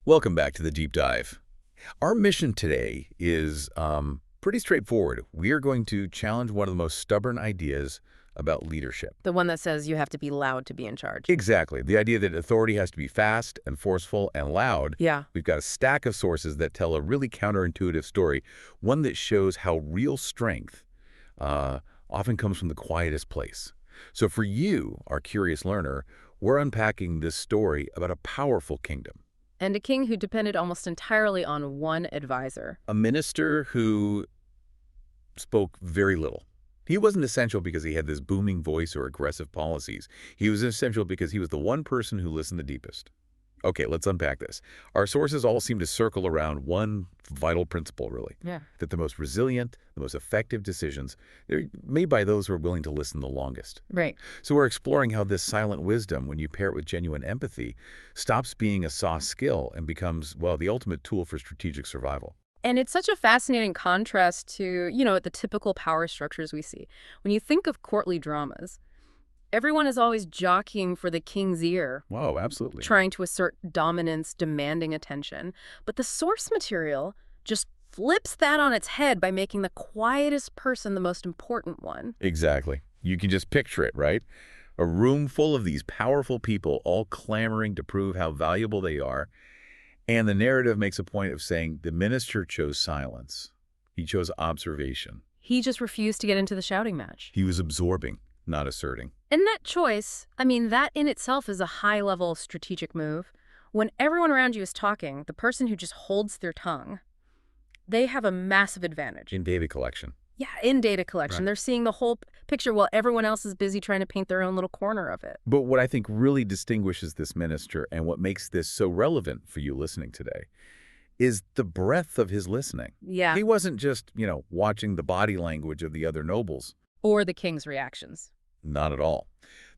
Welcome back to the Deep Dive. Our mission today is pretty straightforward. We are going to challenge one of the most stubborn ideas about leadership. The one that says you have to be loud to be in charge. Exactly. The idea that authority has to be fast and forceful and loud. Yeah. We've got a stack of sources that tell a really counterintuitive story, one that shows how real strength often comes from the quietest place. So for you, our curious learner, we're unpacking this story about a powerful kingdom. And a king who depended almost entirely on one advisor. A minister who spoke very little. He wasn't essential because he had this booming voice or aggressive policies. He was essential because he was the one person who listened the deepest. Okay, let's unpack this. Our sources all seem to circle around one vital principle, really. Yeah. That the most resilient, the most effective decisions, they're made by those who are willing to listen the longest. Right. So we're exploring how this silent wisdom, when you pair it with genuine empathy, stops being a soft skill and becomes, well, the ultimate tool for strategic survival. And it's such a fascinating contrast to, the typical power structures we see. When you think of courtly dramas, everyone is always jockeying for the king's ear, Wow, absolutely. trying to assert dominance, demanding attention. But the source material just flips that on its head by making the quietest person the most important one. Exactly. You can just picture it, right? A room full of these powerful people all clamoring to prove how valuable they are. And the narrative makes a point of saying the minister chose silence. He chose observation. He just refused to get into the shouting match. He was absorbing, not asserting. And that choice, that in itself is a high-level strategic move. When everyone around you is talking, the person who just holds their tongue, they have a massive advantage. In data collection. Yeah, in data collection. Right. They're seeing the whole picture while everyone else is busy trying to paint their own little corner of it. But what I think really distinguishes this minister and what makes this so relevant for you listening today is the breadth of his listening. Yeah. He wasn't just, watching the body language of the other nobles. Or the king's reactions. Not at all.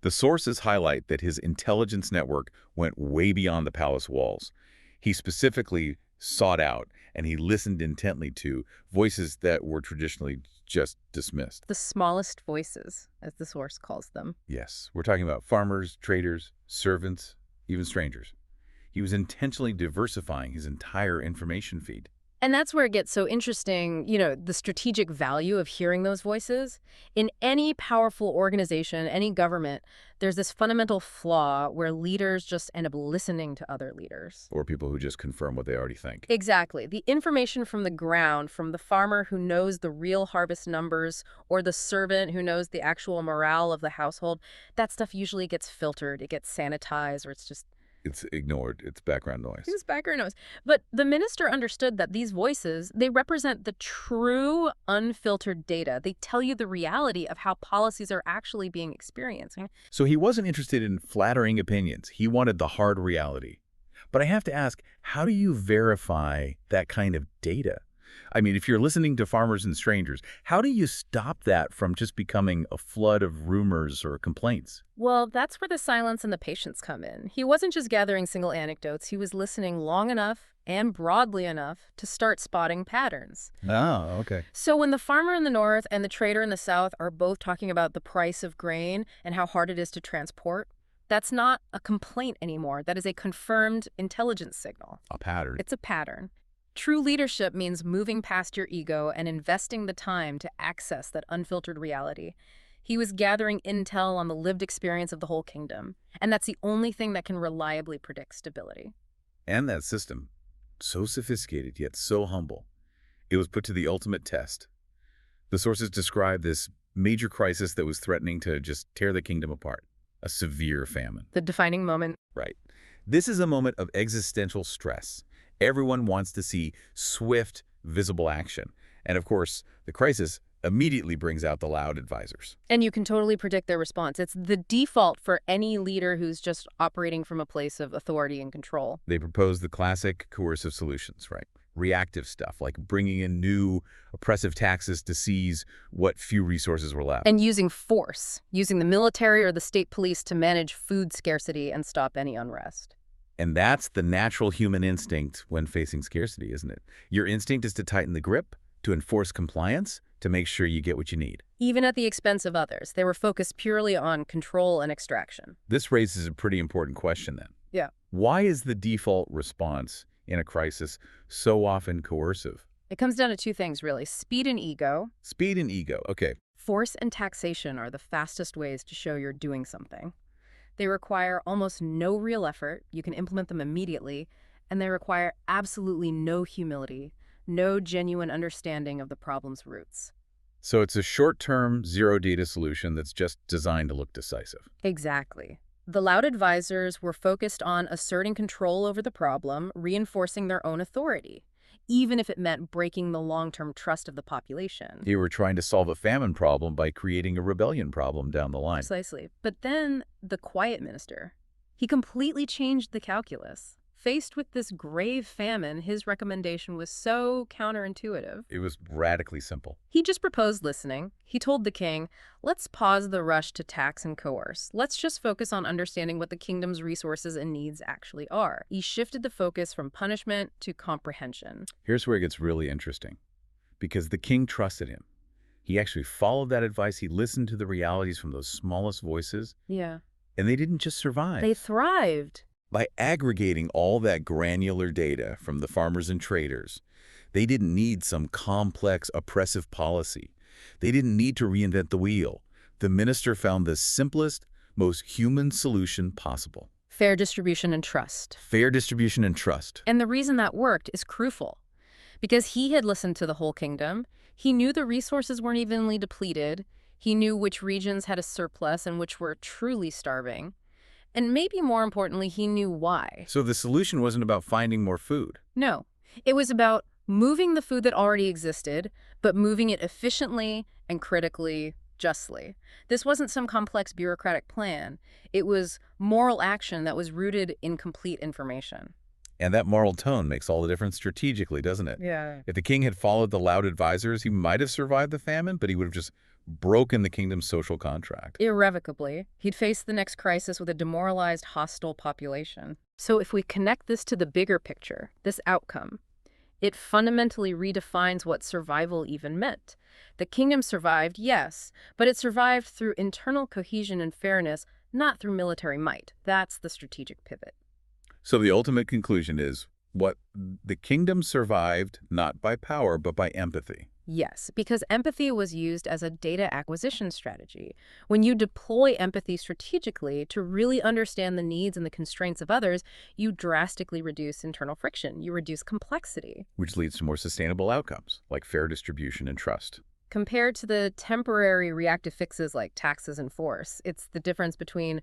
The sources highlight that his intelligence network went way beyond the palace walls. He specifically sought out and he listened intently to voices that were traditionally just dismissed. The smallest voices, as the source calls them. Yes, we're talking about farmers, traders, servants, even strangers. He was intentionally diversifying his entire information feed. And that's where it gets so interesting, the strategic value of hearing those voices. In any powerful organization, any government, there's this fundamental flaw where leaders just end up listening to other leaders. Or people who just confirm what they already think. Exactly. The information from the ground, from the farmer who knows the real harvest numbers, or the servant who knows the actual morale of the household, that stuff usually gets filtered, it gets sanitized, or It's ignored. It's background noise. It's background noise. But the minister understood that these voices, they represent the true unfiltered data. They tell you the reality of how policies are actually being experienced. So he wasn't interested in flattering opinions. He wanted the hard reality. But I have to ask, how do you verify that kind of data? If you're listening to farmers and strangers, how do you stop that from just becoming a flood of rumors or complaints? Well, that's where the silence and the patience come in. He wasn't just gathering single anecdotes. He was listening long enough and broadly enough to start spotting patterns. Oh, okay. So when the farmer in the north and the trader in the south are both talking about the price of grain and how hard it is to transport, that's not a complaint anymore. That is a confirmed intelligence signal. A pattern. It's a pattern. True leadership means moving past your ego and investing the time to access that unfiltered reality. He was gathering intel on the lived experience of the whole kingdom, and that's the only thing that can reliably predict stability. And that system, so sophisticated yet so humble, it was put to the ultimate test. The sources describe this major crisis that was threatening to just tear the kingdom apart, a severe famine. The defining moment. Right. This is a moment of existential stress. Everyone wants to see swift, visible action. And of course, the crisis immediately brings out the loud advisors. And you can totally predict their response. It's the default for any leader who's just operating from a place of authority and control. They propose the classic coercive solutions, right? Reactive stuff, like bringing in new oppressive taxes to seize what few resources were left. And using force, using the military or the state police to manage food scarcity and stop any unrest. And that's the natural human instinct when facing scarcity, isn't it? Your instinct is to tighten the grip, to enforce compliance, to make sure you get what you need. Even at the expense of others. They were focused purely on control and extraction. This raises a pretty important question then. Yeah. Why is the default response in a crisis so often coercive? It comes down to two things, really: speed and ego. Speed and ego. Okay. Force and taxation are the fastest ways to show you're doing something. They require almost no real effort, you can implement them immediately, and they require absolutely no humility, no genuine understanding of the problem's roots. So it's a short-term, zero-data solution that's just designed to look decisive. Exactly. The loud advisors were focused on asserting control over the problem, reinforcing their own authority, even if it meant breaking the long-term trust of the population. They were trying to solve a famine problem by creating a rebellion problem down the line. Precisely. But then the quiet minister, he completely changed the calculus. Faced with this grave famine, his recommendation was so counterintuitive. It was radically simple. He just proposed listening. He told the king, let's pause the rush to tax and coerce. Let's just focus on understanding what the kingdom's resources and needs actually are. He shifted the focus from punishment to comprehension. Here's where it gets really interesting. Because the king trusted him. He actually followed that advice. He listened to the realities from those smallest voices. Yeah. And they didn't just survive. They thrived. By aggregating all that granular data from the farmers and traders, they didn't need some complex, oppressive policy. They didn't need to reinvent the wheel. The minister found the simplest, most human solution possible. Fair distribution and trust. Fair distribution and trust. And the reason that worked is crucial. Because he had listened to the whole kingdom, he knew the resources weren't evenly depleted, he knew which regions had a surplus and which were truly starving. And maybe more importantly, he knew why. So the solution wasn't about finding more food. No, it was about moving the food that already existed, but moving it efficiently and critically, justly. This wasn't some complex bureaucratic plan. It was moral action that was rooted in complete information. And that moral tone makes all the difference strategically, doesn't it? Yeah. If the king had followed the loud advisors, he might have survived the famine, but he would have just broken the kingdom's social contract. Irrevocably, he'd face the next crisis with a demoralized, hostile population. So if we connect this to the bigger picture, this outcome, it fundamentally redefines what survival even meant. The kingdom survived, yes, but it survived through internal cohesion and fairness, not through military might. That's the strategic pivot. So the ultimate conclusion is what the kingdom survived not by power, but by empathy. Yes, because empathy was used as a data acquisition strategy. When you deploy empathy strategically to really understand the needs and the constraints of others, you drastically reduce internal friction. You reduce complexity. Which leads to more sustainable outcomes, like fair distribution and trust. Compared to the temporary reactive fixes like taxes and force, it's the difference between,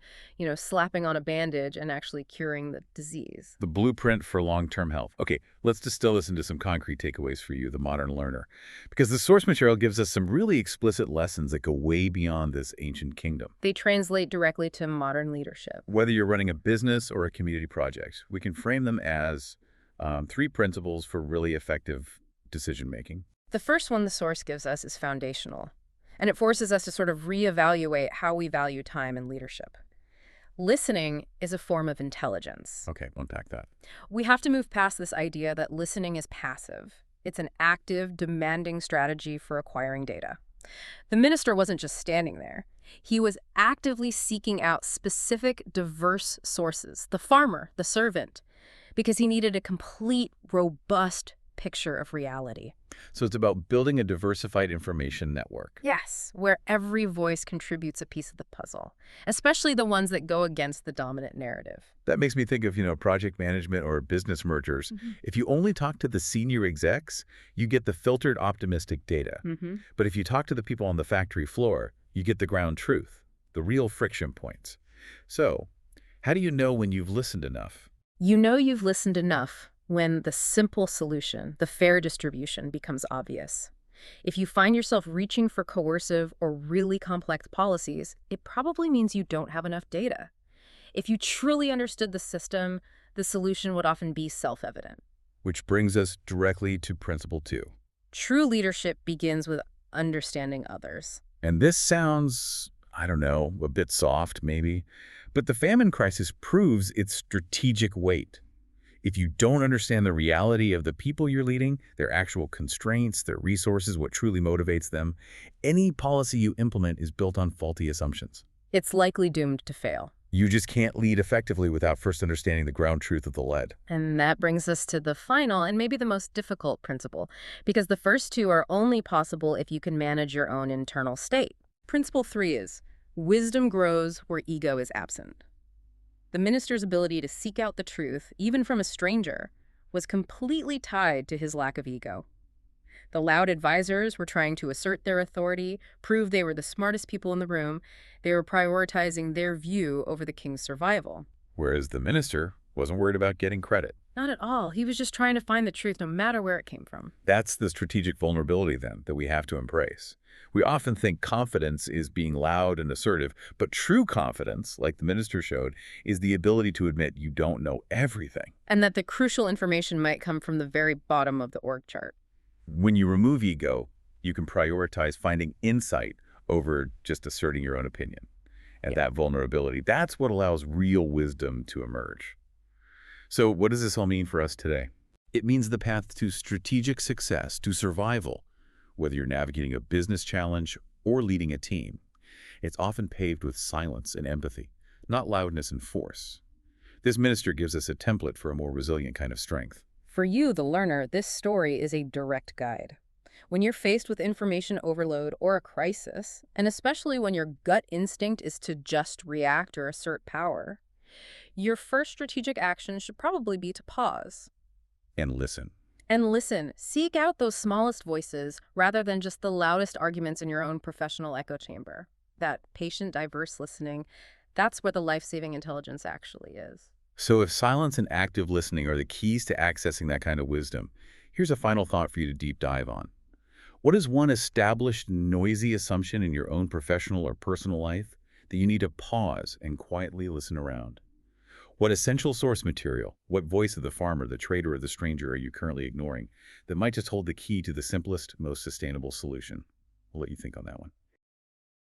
slapping on a bandage and actually curing the disease. The blueprint for long-term health. Okay, let's distill this into some concrete takeaways for you, the modern learner. Because the source material gives us some really explicit lessons that go way beyond this ancient kingdom. They translate directly to modern leadership. Whether you're running a business or a community project, we can frame them as 3 principles for really effective decision-making. The first one the source gives us is foundational, and it forces us to sort of reevaluate how we value time and leadership. Listening is a form of intelligence. Okay, unpack that. We have to move past this idea that listening is passive. It's an active, demanding strategy for acquiring data. The minister wasn't just standing there. He was actively seeking out specific, diverse sources, the farmer, the servant, because he needed a complete, robust picture of reality. So it's about building a diversified information network. Yes, where every voice contributes a piece of the puzzle, especially the ones that go against the dominant narrative. That makes me think of, project management or business mergers. If you only talk to the senior execs, you get the filtered, optimistic data. But if you talk to the people on the factory floor, you get the ground truth, the real friction points. So, how do you know when you've listened enough? You know you've listened enough when the simple solution, the fair distribution, becomes obvious. If you find yourself reaching for coercive or really complex policies, it probably means you don't have enough data. If you truly understood the system, the solution would often be self-evident. Which brings us directly to principle 2. True leadership begins with understanding others. And this sounds, I don't know, a bit soft maybe, but the famine crisis proves its strategic weight. If you don't understand the reality of the people you're leading, their actual constraints, their resources, what truly motivates them, any policy you implement is built on faulty assumptions. It's likely doomed to fail. You just can't lead effectively without first understanding the ground truth of the lead. And that brings us to the final and maybe the most difficult principle, because the first two are only possible if you can manage your own internal state. Principle 3 is wisdom grows where ego is absent. The minister's ability to seek out the truth, even from a stranger, was completely tied to his lack of ego. The loud advisors were trying to assert their authority, prove they were the smartest people in the room. They were prioritizing their view over the king's survival. Whereas the minister wasn't worried about getting credit. Not at all. He was just trying to find the truth no matter where it came from. That's the strategic vulnerability, then, that we have to embrace. We often think confidence is being loud and assertive, but true confidence, like the minister showed, is the ability to admit you don't know everything. And that the crucial information might come from the very bottom of the org chart. When you remove ego, you can prioritize finding insight over just asserting your own opinion. And that vulnerability, that's what allows real wisdom to emerge. So what does this all mean for us today? It means the path to strategic success, to survival, whether you're navigating a business challenge or leading a team. It's often paved with silence and empathy, not loudness and force. This minister gives us a template for a more resilient kind of strength. For you, the learner, this story is a direct guide. When you're faced with information overload or a crisis, and especially when your gut instinct is to just react or assert power, your first strategic action should probably be to pause. And listen. And listen, seek out those smallest voices rather than just the loudest arguments in your own professional echo chamber. That patient, diverse listening, that's where the life-saving intelligence actually is. So if silence and active listening are the keys to accessing that kind of wisdom, here's a final thought for you to deep dive on. What is one established, noisy assumption in your own professional or personal life that you need to pause and quietly listen around? What essential source material, what voice of the farmer, the trader, or the stranger are you currently ignoring that might just hold the key to the simplest, most sustainable solution? We'll let you think on that one.